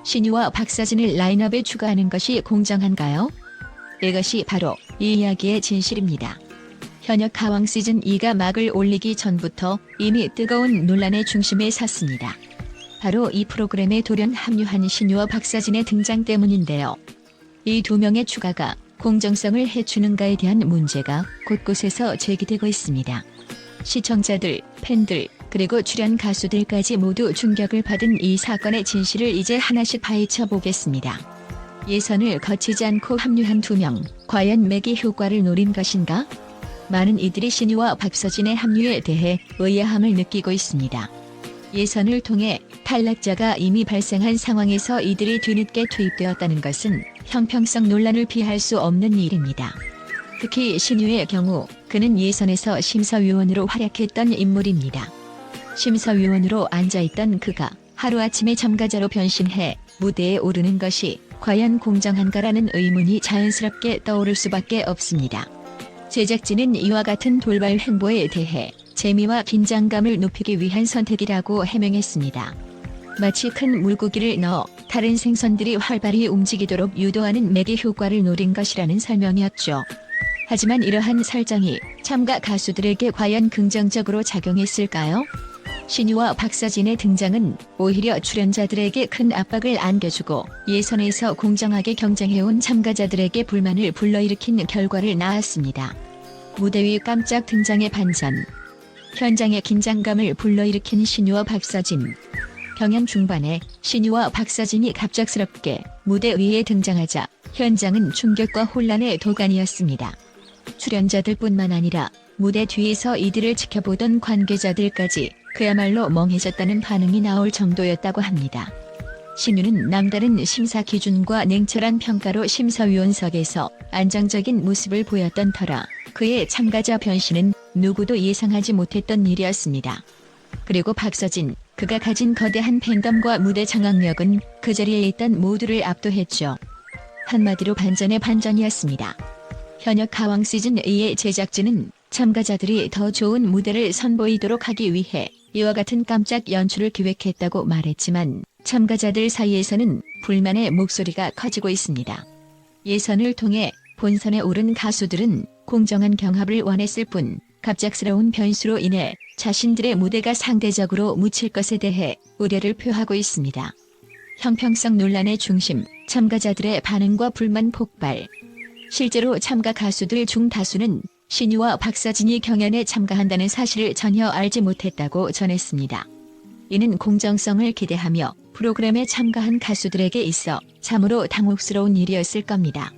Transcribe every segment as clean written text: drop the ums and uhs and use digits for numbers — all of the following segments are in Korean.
신유와 박서진을 라인업에 추가하는 것이 공정한가요? 이것이 바로 이 이야기의 진실입니다. 현역 가왕 시즌2가 막을 올리기 전부터 이미 뜨거운 논란의 중심에 섰습니다. 바로 이 프로그램에 돌연 합류한 신유와 박서진의 등장 때문인데요. 이 두 명의 추가가 공정성을 해주는가에 대한 문제가 곳곳에서 제기되고 있습니다. 시청자들, 팬들, 그리고 출연 가수들까지 모두 충격을 받은 이 사건의 진실을 이제 하나씩 파헤쳐 보겠습니다. 예선을 거치지 않고 합류한 두 명, 과연 매기 효과를 노린 것인가? 많은 이들이 신유와 박서진의 합류에 대해 의아함을 느끼고 있습니다. 예선을 통해 탈락자가 이미 발생한 상황에서 이들이 뒤늦게 투입되었다는 것은 형평성 논란을 피할 수 없는 일입니다. 특히 신유의 경우 그는 예선에서 심사위원으로 활약했던 인물입니다. 심사위원으로 앉아있던 그가 하루아침에 참가자로 변신해 무대에 오르는 것이 과연 공정한가라는 의문이 자연스럽게 떠오를 수밖에 없습니다. 제작진은 이와 같은 돌발 행보에 대해 재미와 긴장감을 높이기 위한 선택이라고 해명했습니다. 마치 큰 물고기를 넣어 다른 생선들이 활발히 움직이도록 유도하는 매기 효과를 노린 것이라는 설명이었죠. 하지만 이러한 설정이 참가 가수들에게 과연 긍정적으로 작용했을까요? 신유와 박서진의 등장은 오히려 출연자들에게 큰 압박을 안겨주고 예선에서 공정하게 경쟁해온 참가자들에게 불만을 불러일으킨 결과를 낳았습니다. 무대 위 깜짝 등장의 반전, 현장의 긴장감을 불러일으킨 신유와 박서진. 경연 중반에 신유와 박서진이 갑작스럽게 무대 위에 등장하자 현장은 충격과 혼란의 도가니였습니다. 출연자들뿐만 아니라 무대 뒤에서 이들을 지켜보던 관계자들까지 그야말로 멍해졌다는 반응이 나올 정도였다고 합니다. 신유는 남다른 심사 기준과 냉철한 평가로 심사위원석에서 안정적인 모습을 보였던 터라 그의 참가자 변신은 누구도 예상하지 못했던 일이었습니다. 그리고 박서진, 그가 가진 거대한 팬덤과 무대 장악력은 그 자리에 있던 모두를 압도했죠. 한마디로 반전의 반전이었습니다. 현역 가왕 시즌2의 제작진은 참가자들이 더 좋은 무대를 선보이도록 하기 위해 이와 같은 깜짝 연출을 기획했다고 말했지만 참가자들 사이에서는 불만의 목소리가 커지고 있습니다. 예선을 통해 본선에 오른 가수들은 공정한 경합을 원했을 뿐 갑작스러운 변수로 인해 자신들의 무대가 상대적으로 묻힐 것에 대해 우려를 표하고 있습니다. 형평성 논란의 중심, 참가자들의 반응과 불만 폭발. 실제로 참가 가수들 중 다수는 신유와 박서진이 경연에 참가한다는 사실을 전혀 알지 못했다고 전했습니다. 이는 공정성을 기대하며 프로그램에 참가한 가수들에게 있어 참으로 당혹스러운 일이었을 겁니다.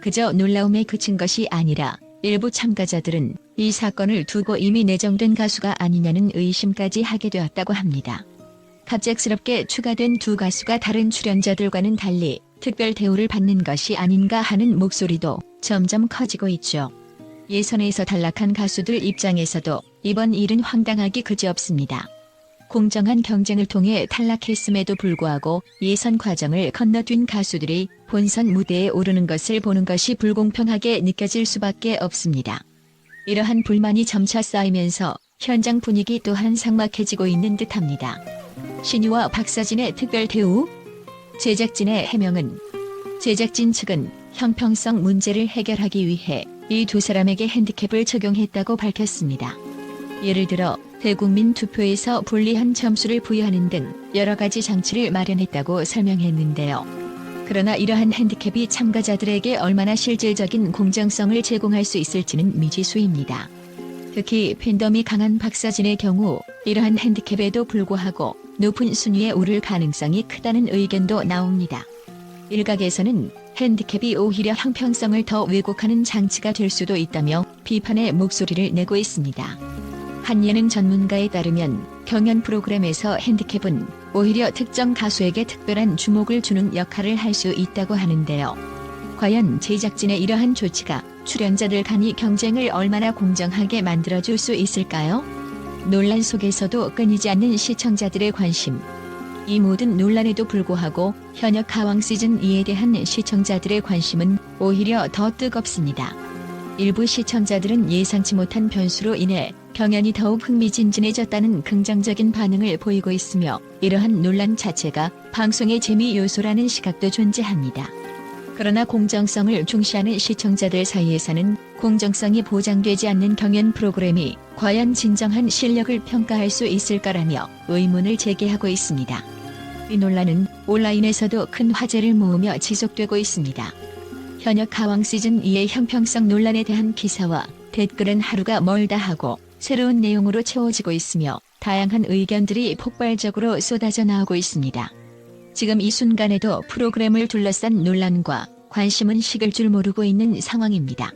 그저 놀라움에 그친 것이 아니라 일부 참가자들은 이 사건을 두고 이미 내정된 가수가 아니냐는 의심까지 하게 되었다고 합니다. 갑작스럽게 추가된 두 가수가 다른 출연자들과는 달리 특별 대우를 받는 것이 아닌가 하는 목소리도 점점 커지고 있죠. 예선에서 탈락한 가수들 입장에서도 이번 일은 황당하기 그지없습니다. 공정한 경쟁을 통해 탈락했음에도 불구하고 예선 과정을 건너뛴 가수들이 본선 무대에 오르는 것을 보는 것이 불공평하게 느껴질 수밖에 없습니다. 이러한 불만이 점차 쌓이면서 현장 분위기 또한 삭막해지고 있는 듯합니다. 신유와 박서진의 특별 대우? 제작진의 해명은 제작진 측은 형평성 문제를 해결하기 위해 이 두 사람에게 핸디캡을 적용했다고 밝혔습니다. 예를 들어 대국민 투표에서 불리한 점수를 부여하는 등 여러 가지 장치를 마련했다고 설명했는데요. 그러나 이러한 핸디캡이 참가자들에게 얼마나 실질적인 공정성을 제공할 수 있을지는 미지수입니다. 특히 팬덤이 강한 박서진의 경우 이러한 핸디캡에도 불구하고 높은 순위에 오를 가능성이 크다는 의견도 나옵니다. 일각에서는 핸디캡이 오히려 형평성을 더 왜곡하는 장치가 될 수도 있다며 비판의 목소리를 내고 있습니다. 한 예능 전문가에 따르면 경연 프로그램에서 핸디캡은 오히려 특정 가수에게 특별한 주목을 주는 역할을 할 수 있다고 하는데요. 과연 제작진의 이러한 조치가 출연자들 간의 경쟁을 얼마나 공정하게 만들어줄 수 있을까요? 논란 속에서도 끊이지 않는 시청자들의 관심. 이 모든 논란에도 불구하고 현역 가왕 시즌2에 대한 시청자들의 관심은 오히려 더 뜨겁습니다. 일부 시청자들은 예상치 못한 변수로 인해 경연이 더욱 흥미진진해졌다는 긍정적인 반응을 보이고 있으며 이러한 논란 자체가 방송의 재미 요소라는 시각도 존재합니다. 그러나 공정성을 중시하는 시청자들 사이에서는 공정성이 보장되지 않는 경연 프로그램이 과연 진정한 실력을 평가할 수 있을까라며 의문을 제기하고 있습니다. 이 논란은 온라인에서도 큰 화제를 모으며 지속되고 있습니다. 현역 가왕 시즌2의 형평성 논란에 대한 기사와 댓글은 하루가 멀다 하고 새로운 내용으로 채워지고 있으며 다양한 의견들이 폭발적으로 쏟아져 나오고 있습니다. 지금 이 순간에도 프로그램을 둘러싼 논란과 관심은 식을 줄 모르고 있는 상황입니다.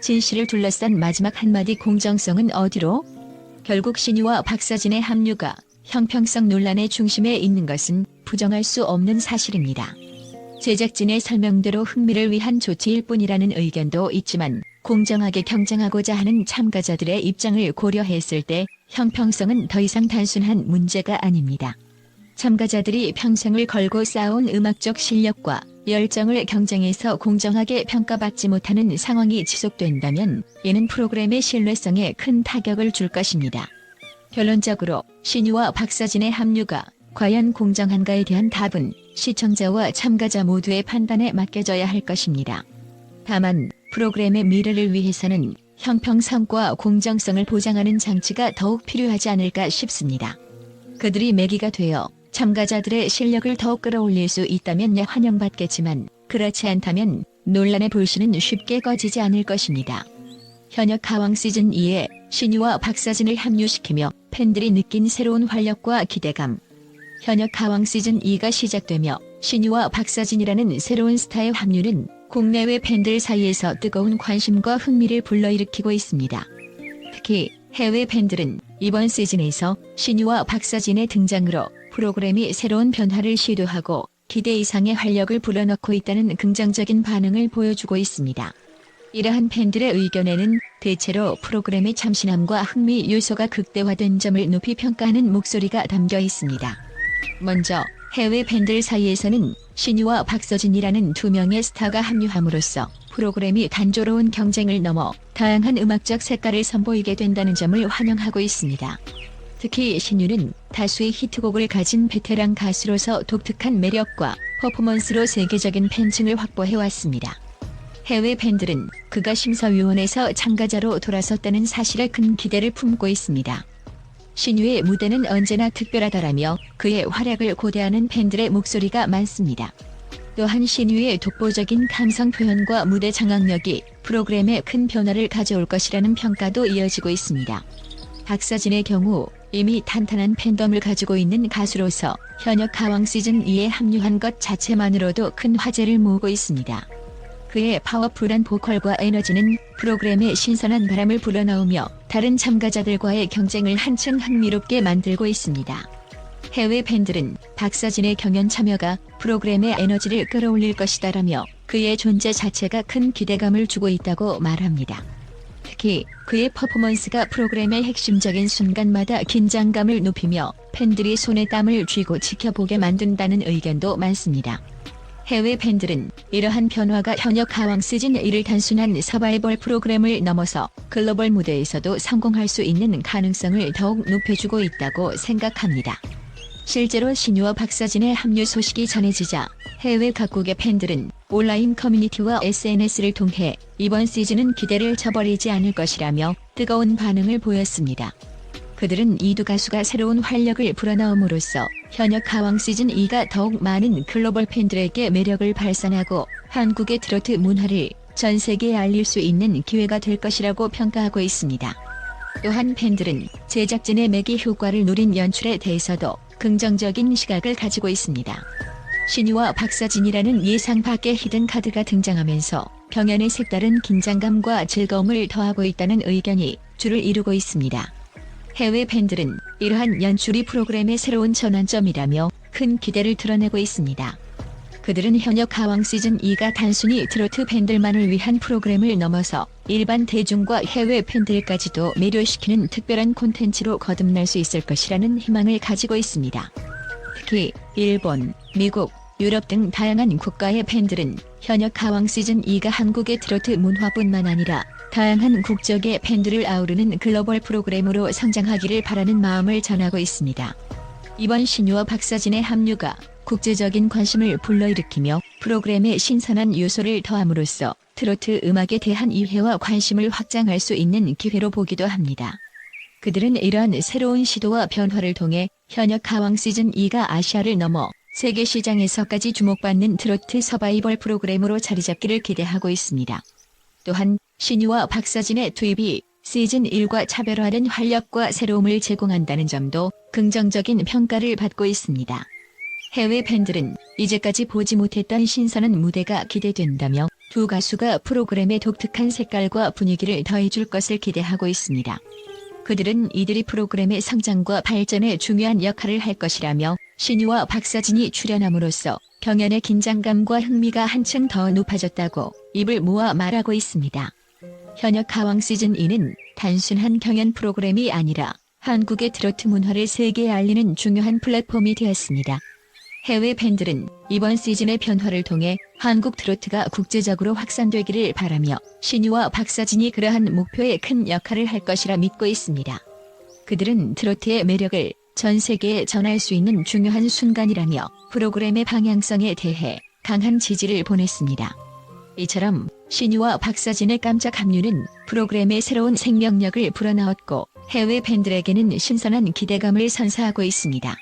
진실을 둘러싼 마지막 한마디 공정성은 어디로? 결국 신유와 박서진의 합류가 형평성 논란의 중심에 있는 것은 부정할 수 없는 사실입니다. 제작진의 설명대로 흥미를 위한 조치일 뿐이라는 의견도 있지만 공정하게 경쟁하고자 하는 참가자들의 입장을 고려했을 때 형평성은 더 이상 단순한 문제가 아닙니다. 참가자들이 평생을 걸고 쌓아온 음악적 실력과 열정을 경쟁에서 공정하게 평가받지 못하는 상황이 지속된다면 이는 프로그램의 신뢰성에 큰 타격을 줄 것입니다. 결론적으로 신유와 박서진의 합류가 과연 공정한가에 대한 답은 시청자와 참가자 모두의 판단에 맡겨져야 할 것입니다. 다만 프로그램의 미래를 위해서는 형평성과 공정성을 보장하는 장치가 더욱 필요하지 않을까 싶습니다. 그들이 매기가 되어 참가자들의 실력을 더욱 끌어올릴 수 있다면 환영받겠지만 그렇지 않다면 논란의 불씨는 쉽게 꺼지지 않을 것입니다. 현역 가왕 시즌2에 신유와 박서진을 합류시키며 팬들이 느낀 새로운 활력과 기대감. 현역 가왕 시즌2가 시작되며 신유와 박서진이라는 새로운 스타의 합류는 국내외 팬들 사이에서 뜨거운 관심과 흥미를 불러일으키고 있습니다. 특히 해외 팬들은 이번 시즌에서 신유와 박서진의 등장으로 프로그램이 새로운 변화를 시도하고 기대 이상의 활력을 불어넣고 있다는 긍정적인 반응을 보여주고 있습니다. 이러한 팬들의 의견에는 대체로 프로그램의 참신함과 흥미 요소가 극대화된 점을 높이 평가하는 목소리가 담겨 있습니다. 먼저 해외 팬들 사이에서는 신유와 박서진이라는 두 명의 스타가 합류함으로써 프로그램이 단조로운 경쟁을 넘어 다양한 음악적 색깔을 선보이게 된다는 점을 환영하고 있습니다. 특히 신유는 다수의 히트곡을 가진 베테랑 가수로서 독특한 매력과 퍼포먼스로 세계적인 팬층을 확보해왔습니다. 해외 팬들은 그가 심사위원에서 참가자로 돌아섰다는 사실에 큰 기대를 품고 있습니다. 신유의 무대는 언제나 특별하다라며 그의 활약을 고대하는 팬들의 목소리가 많습니다. 또한 신유의 독보적인 감성 표현과 무대 장악력이 프로그램에 큰 변화를 가져올 것이라는 평가도 이어지고 있습니다. 박서진의 경우 이미 탄탄한 팬덤을 가지고 있는 가수로서 현역 가왕 시즌2에 합류한 것 자체만으로도 큰 화제를 모으고 있습니다. 그의 파워풀한 보컬과 에너지는 프로그램에 신선한 바람을 불어넣으며 다른 참가자들과의 경쟁을 한층 흥미롭게 만들고 있습니다. 해외 팬들은 박서진의 경연 참여가 프로그램의 에너지를 끌어올릴 것이다라며 그의 존재 자체가 큰 기대감을 주고 있다고 말합니다. 특히 그의 퍼포먼스가 프로그램의 핵심적인 순간마다 긴장감을 높이며 팬들이 손에 땀을 쥐고 지켜보게 만든다는 의견도 많습니다. 해외 팬들은 이러한 변화가 현역 가왕 시즌1을 단순한 서바이벌 프로그램을 넘어서 글로벌 무대에서도 성공할 수 있는 가능성을 더욱 높여주고 있다고 생각합니다. 실제로 신유와 박서진의 합류 소식이 전해지자 해외 각국의 팬들은 온라인 커뮤니티와 SNS를 통해 이번 시즌은 기대를 저버리지 않을 것이라며 뜨거운 반응을 보였습니다. 그들은 이 두 가수가 새로운 활력을 불어넣음으로써 현역 가왕 시즌2가 더욱 많은 글로벌 팬들에게 매력을 발산하고 한국의 트로트 문화를 전 세계에 알릴 수 있는 기회가 될 것이라고 평가하고 있습니다. 또한 팬들은 제작진의 매기 효과를 누린 연출에 대해서도 긍정적인 시각을 가지고 있습니다. 신유와 박서진이라는 예상 밖의 히든 카드가 등장하면서 경연의 색다른 긴장감과 즐거움을 더하고 있다는 의견이 주를 이루고 있습니다. 해외 팬들은 이러한 연출이 프로그램의 새로운 전환점이라며 큰 기대를 드러내고 있습니다. 그들은 현역 가왕 시즌2가 단순히 트로트 팬들만을 위한 프로그램을 넘어서 일반 대중과 해외 팬들까지도 매료시키는 특별한 콘텐츠로 거듭날 수 있을 것이라는 희망을 가지고 있습니다. 특히 일본, 미국, 유럽 등 다양한 국가의 팬들은 현역 가왕 시즌2가 한국의 트로트 문화뿐만 아니라 다양한 국적의 팬들을 아우르는 글로벌 프로그램으로 성장하기를 바라는 마음을 전하고 있습니다. 이번 신유와 박서진의 합류가 국제적인 관심을 불러일으키며 프로그램에 신선한 요소를 더함으로써 트로트 음악에 대한 이해와 관심을 확장할 수 있는 기회로 보기도 합니다. 그들은 이러한 새로운 시도와 변화를 통해 현역 가왕 시즌2가 아시아를 넘어 세계 시장에서까지 주목받는 트로트 서바이벌 프로그램으로 자리잡기를 기대하고 있습니다. 또한 신유와 박서진의 투입이 시즌1과 차별화된 활력과 새로움을 제공한다는 점도 긍정적인 평가를 받고 있습니다. 해외 팬들은 이제까지 보지 못했던 신선한 무대가 기대된다며 두 가수가 프로그램의 독특한 색깔과 분위기를 더해줄 것을 기대하고 있습니다. 그들은 이들이 프로그램의 성장과 발전에 중요한 역할을 할 것이라며 신유와 박서진이 출연함으로써 경연의 긴장감과 흥미가 한층 더 높아졌다고 입을 모아 말하고 있습니다. 현역 가왕 시즌2는 단순한 경연 프로그램이 아니라 한국의 트로트 문화를 세계에 알리는 중요한 플랫폼이 되었습니다. 해외 팬들은 이번 시즌의 변화를 통해 한국 트로트가 국제적으로 확산되기를 바라며 신유와 박서진이 그러한 목표에 큰 역할을 할 것이라 믿고 있습니다. 그들은 트로트의 매력을 전 세계에 전할 수 있는 중요한 순간이라며 프로그램의 방향성에 대해 강한 지지를 보냈습니다. 이처럼 신유와 박서진의 깜짝 합류는 프로그램의 새로운 생명력을 불어넣었고 해외 팬들에게는 신선한 기대감을 선사하고 있습니다.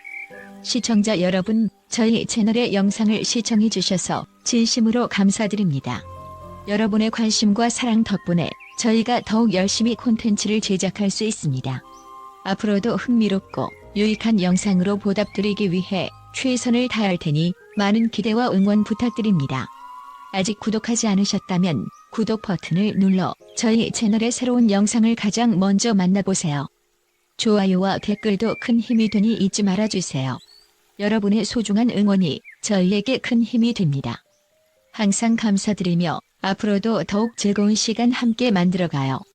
시청자 여러분, 저희 채널의 영상을 시청해 주셔서 진심으로 감사드립니다. 여러분의 관심과 사랑 덕분에 저희가 더욱 열심히 콘텐츠를 제작할 수 있습니다. 앞으로도 흥미롭고 유익한 영상으로 보답드리기 위해 최선을 다할 테니 많은 기대와 응원 부탁드립니다. 아직 구독하지 않으셨다면 구독 버튼을 눌러 저희 채널의 새로운 영상을 가장 먼저 만나보세요. 좋아요와 댓글도 큰 힘이 되니 잊지 말아주세요. 여러분의 소중한 응원이 저희에게 큰 힘이 됩니다. 항상 감사드리며 앞으로도 더욱 즐거운 시간 함께 만들어가요.